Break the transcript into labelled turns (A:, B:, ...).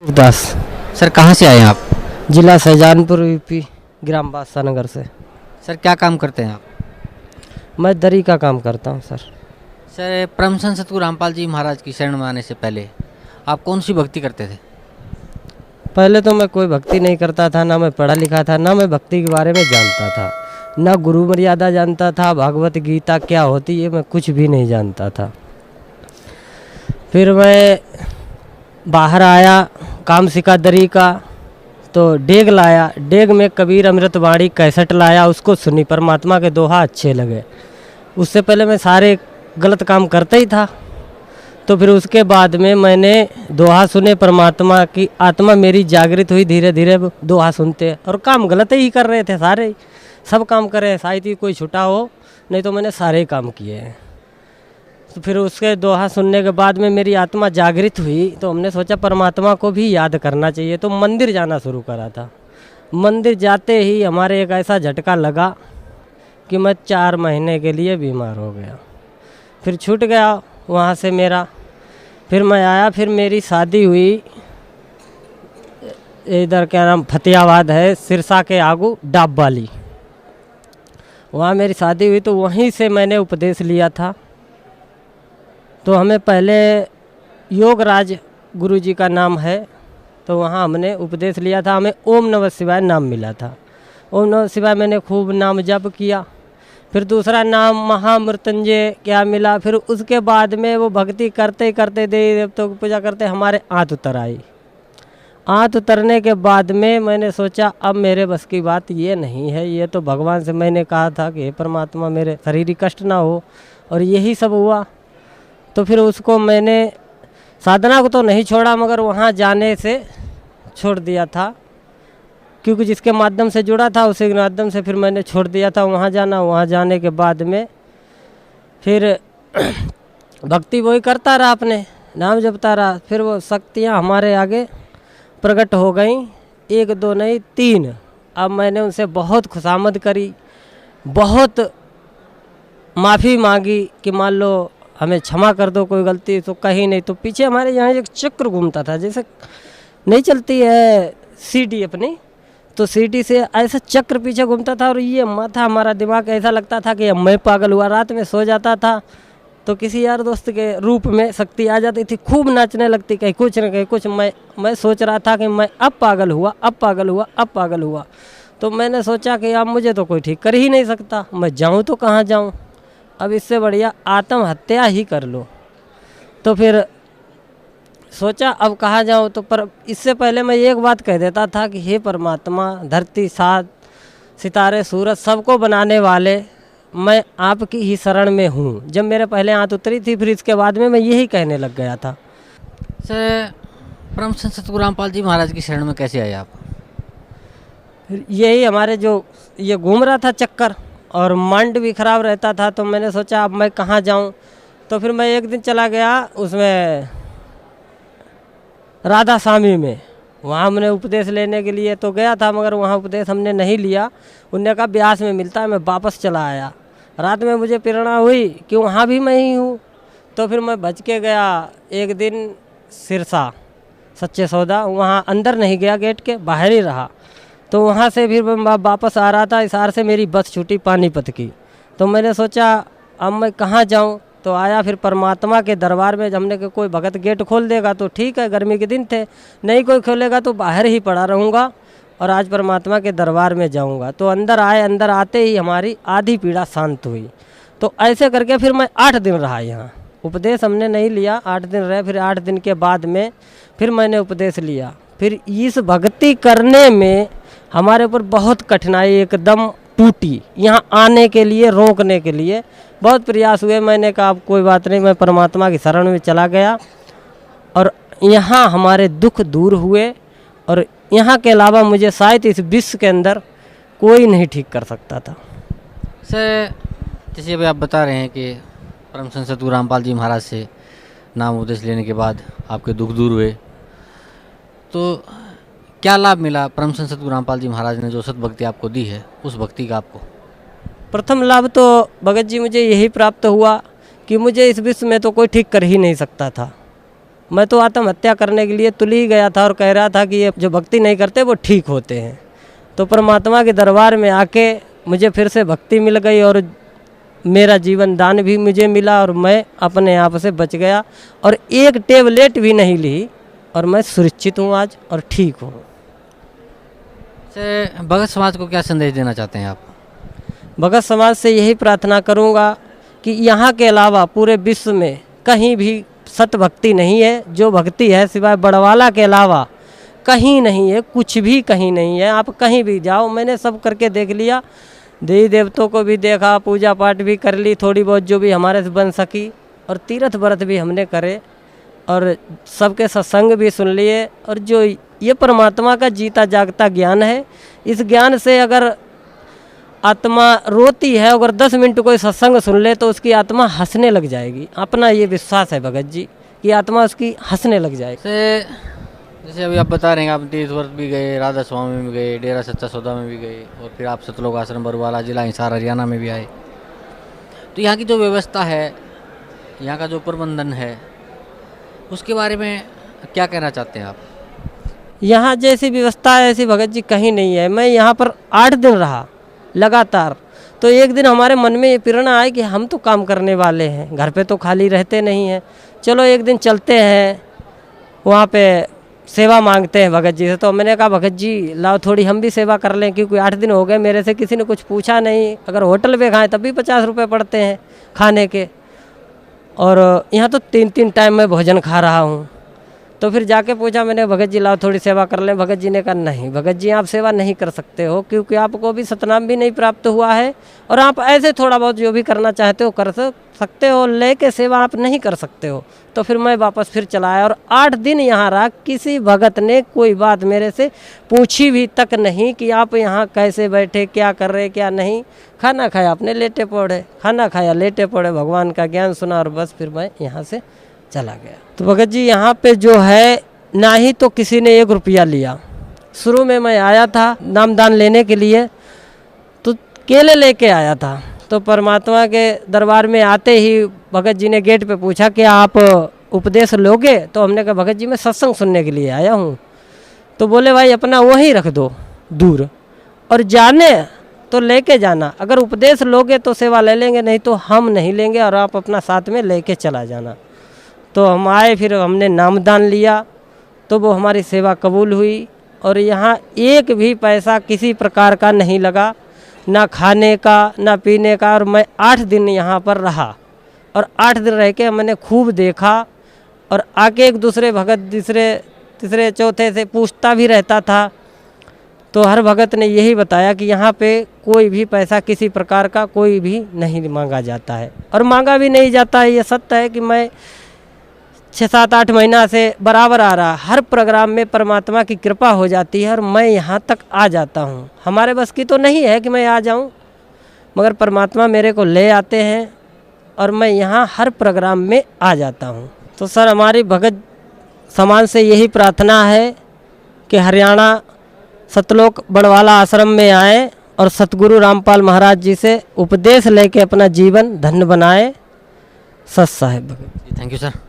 A: दास।
B: Sir कहाँ से आए हैं आप?
A: जिला शाहजहानपुर यूपी, ग्राम बादशाह नगर से।
B: सर क्या काम करते हैं आप?
A: मैं दरी का काम करता हूँ सर।
B: सर परम संत सतगुरु रामपाल जी महाराज की शरण में आने से पहले आप कौन सी भक्ति करते थे?
A: पहले तो मैं कोई भक्ति नहीं करता था, ना मैं पढ़ा लिखा था, ना मैं भक्ति के बारे में जानता था, ना गुरु मर्यादा जानता था, भागवत गीता क्या होती है मैं कुछ भी नहीं जानता था। फिर मैं बाहर आया, काम सीखा दरी का, तो डेग लाया, डेग में कबीर अमृतवाणी कैसेट लाया, उसको सुनी, परमात्मा के दोहा अच्छे लगे। उससे पहले मैं सारे गलत काम करता ही था, तो फिर उसके बाद में मैंने दोहा सुने, परमात्मा की आत्मा मेरी जागृत हुई, धीरे धीरे दोहा सुनते, और काम गलत ही कर रहे थे सारे, सब काम कर रहे हैं, शायद ही कोई छुटा हो, नहीं तो मैंने सारे काम किए हैं। तो फिर उसके दोहा सुनने के बाद में मेरी आत्मा जागृत हुई, तो हमने सोचा परमात्मा को भी याद करना चाहिए, तो मंदिर जाना शुरू करा था। मंदिर जाते ही हमारे एक ऐसा झटका लगा कि मैं 4 महीने के लिए बीमार हो गया। फिर छूट गया वहाँ से मेरा। फिर मैं आया, फिर मेरी शादी हुई, इधर क्या नाम फतेहाबाद है, सिरसा के आगू डाब वाली, वहाँ मेरी शादी हुई। तो वहीं से मैंने उपदेश लिया था। तो हमें पहले योगराज गुरु जी का नाम है, तो वहाँ हमने उपदेश लिया था, हमें ओम नमः शिवाय नाम मिला था। ओम नमः शिवाय मैंने खूब नाम जप किया। फिर दूसरा नाम महामृत्युंजय क्या मिला। फिर उसके बाद में वो भक्ति करते करते देवी देवताओं की पूजा करते हमारे आँत उतर आई। आँत उतरने के बाद में मैंने सोचा अब मेरे बस की बात ये नहीं है, ये तो भगवान से मैंने कहा था कि हे परमात्मा मेरे शारीरिक कष्ट ना हो, और यही सब हुआ। तो फिर उसको मैंने साधना को तो नहीं छोड़ा, मगर वहाँ जाने से छोड़ दिया था, क्योंकि जिसके माध्यम से जुड़ा था उसी के माध्यम से फिर मैंने छोड़ दिया था वहाँ जाना। वहाँ जाने के बाद में फिर भक्ति वही करता रहा, अपने नाम जपता रहा। फिर वो शक्तियाँ हमारे आगे प्रकट हो गई, 1 2 नहीं 3। अब मैंने उनसे बहुत खुशामद करी, बहुत माफ़ी मांगी कि मान लो हमें क्षमा कर दो, कोई गलती तो कहीं नहीं। तो पीछे हमारे यहाँ एक चक्र घूमता था, जैसे नहीं चलती है सीढ़ी अपनी, तो सीढ़ी से ऐसा चक्र पीछे घूमता था, और ये माथा हमारा दिमाग ऐसा लगता था कि मैं पागल हुआ। रात में सो जाता था तो किसी यार दोस्त के रूप में शक्ति आ जाती थी, खूब नाचने लगती, कहीं कुछ न कहीं कुछ। मैं सोच रहा था कि मैं अब पागल हुआ, अब पागल हुआ, अब पागल हुआ। तो मैंने सोचा कि अब मुझे तो कोई ठीक कर ही नहीं सकता, मैं जाऊँ तो कहाँ जाऊँ, अब इससे बढ़िया आत्महत्या ही कर लो। तो फिर सोचा अब कहाँ जाऊँ। तो पर इससे पहले मैं एक बात कह देता था कि हे परमात्मा, धरती सात सितारे सूरज सबको बनाने वाले, मैं आपकी ही शरण में हूँ। जब मेरे पहले आँत उतरी थी, फिर इसके बाद में मैं यही कहने लग गया था।
B: सर परम संत सतगुरु रामपाल जी महाराज की शरण में कैसे आए आप?
A: फिर यही हमारे जो ये घूम रहा था चक्कर, और माइंड भी ख़राब रहता था, तो मैंने सोचा अब मैं कहाँ जाऊँ। तो फिर मैं एक दिन चला गया उसमें राधा स्वामी में, वहाँ हमने उपदेश लेने के लिए तो गया था, मगर वहाँ उपदेश हमने नहीं लिया। उनने कहा ब्यास में मिलता है, मैं वापस चला आया। रात में मुझे प्रेरणा हुई कि वहाँ भी मैं ही हूँ, तो फिर मैं बच के गया। एक दिन सिरसा सच्चे सौदा, वहाँ अंदर नहीं गया, गेट के बाहर ही रहा। तो वहाँ से फिर मैं वापस आ रहा था, हिसार से मेरी बस छूटी पानीपत की। तो मैंने सोचा अब मैं कहाँ जाऊँ। तो आया फिर परमात्मा के दरबार में। हमने कहा कोई भगत गेट खोल देगा तो ठीक है, गर्मी के दिन थे, नहीं कोई खोलेगा तो बाहर ही पड़ा रहूँगा, और आज परमात्मा के दरबार में जाऊँगा। तो अंदर आए, अंदर आते ही हमारी आधी पीड़ा शांत हुई। तो ऐसे करके फिर मैं 8 दिन रहा यहाँ। उपदेश हमने नहीं लिया, 8 दिन रहे। फिर 8 दिन के बाद में फिर मैंने उपदेश लिया। फिर इस भक्ति करने में हमारे ऊपर बहुत कठिनाई एकदम टूटी। यहाँ आने के लिए, रोकने के लिए बहुत प्रयास हुए। मैंने कहा अब कोई बात नहीं, मैं परमात्मा की शरण में चला गया, और यहाँ हमारे दुख दूर हुए। और यहाँ के अलावा मुझे शायद इस विश्व के अंदर कोई नहीं ठीक कर सकता था।
B: सर जैसे अभी आप बता रहे हैं कि परम संत सतगुरु रामपाल जी महाराज से नाम उपदेश लेने के बाद आपके दुख दूर हुए, तो क्या लाभ मिला परम संत सतगुरु रामपाल जी महाराज ने जो सद्भक्ति आपको दी है, उस भक्ति का आपको?
A: प्रथम लाभ तो भगत जी मुझे यही प्राप्त हुआ कि मुझे इस विश्व में तो कोई ठीक कर ही नहीं सकता था। मैं तो आत्महत्या करने के लिए तुल ही गया था और कह रहा था कि ये जो भक्ति नहीं करते वो ठीक होते हैं। तो परमात्मा के दरबार में आके मुझे फिर से भक्ति मिल गई और मेरा जीवन दान भी मुझे मिला और मैं अपने आप से बच गया और एक टेबलेट भी नहीं ली और मैं सुरक्षित हूँ आज और ठीक हूँ।
B: से भगत समाज को क्या संदेश देना चाहते हैं आप?
A: भगत समाज से यही प्रार्थना करूँगा कि यहाँ के अलावा पूरे विश्व में कहीं भी सत भक्ति नहीं है। जो भक्ति है सिवाय बड़वाला के अलावा कहीं नहीं है, कुछ भी कहीं नहीं है। आप कहीं भी जाओ, मैंने सब करके देख लिया, देवी देवताओं को भी देखा, पूजा पाठ भी कर ली थोड़ी बहुत जो भी हमारे से बन सकी, और तीर्थ व्रत भी हमने करे और सबके सत्संग भी सुन लिए। और जो ये परमात्मा का जीता जागता ज्ञान है, इस ज्ञान से अगर आत्मा रोती है, अगर 10 मिनट कोई सत्संग सुन ले तो उसकी आत्मा हंसने लग जाएगी। अपना ये विश्वास है भगत जी कि आत्मा उसकी हंसने लग जाएगी।
B: जैसे अभी आप बता रहे हैं, आप तीर्थ व्रत भी गए, राधा स्वामी में भी गए, डेरा सच्चा सौदा में भी गए और फिर आप सतलोक आश्रम बरवाला जिला हिसार हरियाणा में भी आए। तो यहाँ की जो व्यवस्था है, यहाँ का जो प्रबंधन है, उसके बारे में क्या कहना चाहते हैं आप?
A: यहाँ जैसी व्यवस्था है ऐसी भगत जी कहीं नहीं है। मैं यहाँ पर 8 दिन रहा लगातार, तो एक दिन हमारे मन में ये प्रेरणा आई कि हम तो काम करने वाले हैं, घर पे तो खाली रहते नहीं हैं, चलो एक दिन चलते हैं वहाँ पे सेवा मांगते हैं भगत जी से। तो मैंने कहा भगत जी लाओ थोड़ी हम भी सेवा कर लें, क्योंकि 8 दिन हो गए मेरे से किसी ने कुछ पूछा नहीं। अगर होटल में खाएं तब भी 50 रुपये पड़ते हैं खाने के, और यहाँ तो 3-3 टाइम मैं भोजन खा रहा हूँ। तो फिर जाके पूछा मैंने, भगत जी लाओ थोड़ी सेवा कर लें। भगत जी ने कहा नहीं भगत जी आप सेवा नहीं कर सकते हो, क्योंकि आपको भी सतनाम भी नहीं प्राप्त हुआ है और आप ऐसे थोड़ा बहुत जो भी करना चाहते हो कर सकते हो, लेके सेवा आप नहीं कर सकते हो। तो फिर मैं वापस फिर चला आया और 8 दिन यहाँ रहा। किसी भगत ने कोई बात मेरे से पूछी भी तक नहीं कि आप यहाँ कैसे बैठे, क्या कर रहे, क्या नहीं। खाना खाया आपने लेटे पड़े, खाना खाया लेटे पड़े, भगवान का ज्ञान सुना और बस फिर मैं यहाँ से चला गया। तो भगत जी यहाँ पे जो है ना ही तो किसी ने 1 रुपया लिया। शुरू में मैं आया था नामदान लेने के लिए, तो केले लेके आया था। तो परमात्मा के दरबार में आते ही भगत जी ने गेट पे पूछा कि आप उपदेश लोगे? तो हमने कहा भगत जी मैं सत्संग सुनने के लिए आया हूँ। तो बोले भाई अपना वहीं रख दो दूर, और जाने तो लेके जाना, अगर उपदेश लोगे तो सेवा ले लेंगे, नहीं तो हम नहीं लेंगे और आप अपना साथ में लेके चला जाना। तो हम आए, फिर हमने नामदान लिया, तो वो हमारी सेवा कबूल हुई और यहाँ एक भी पैसा किसी प्रकार का नहीं लगा, ना खाने का ना पीने का। और मैं 8 दिन यहाँ पर रहा और 8 दिन रह के मैंने खूब देखा और आके एक दूसरे भगत तीसरे चौथे से पूछता भी रहता था। तो हर भगत ने यही बताया कि यहाँ पे कोई भी पैसा किसी प्रकार का कोई भी नहीं मांगा जाता है और मांगा भी नहीं जाता है। ये सत्य है कि मैं 6-7-8 महीना से बराबर आ रहा, हर प्रोग्राम में परमात्मा की कृपा हो जाती है और मैं यहाँ तक आ जाता हूँ। हमारे बस की तो नहीं है कि मैं आ जाऊँ, मगर परमात्मा मेरे को ले आते हैं और मैं यहाँ हर प्रोग्राम में आ जाता हूँ। तो सर हमारी भगत समाज से यही प्रार्थना है कि हरियाणा सतलोक बड़वाला आश्रम में आए और सतगुरु रामपाल महाराज जी से उपदेश लेके अपना जीवन धन्य बनाए। सत साहिब भगत।
B: Thank you sir.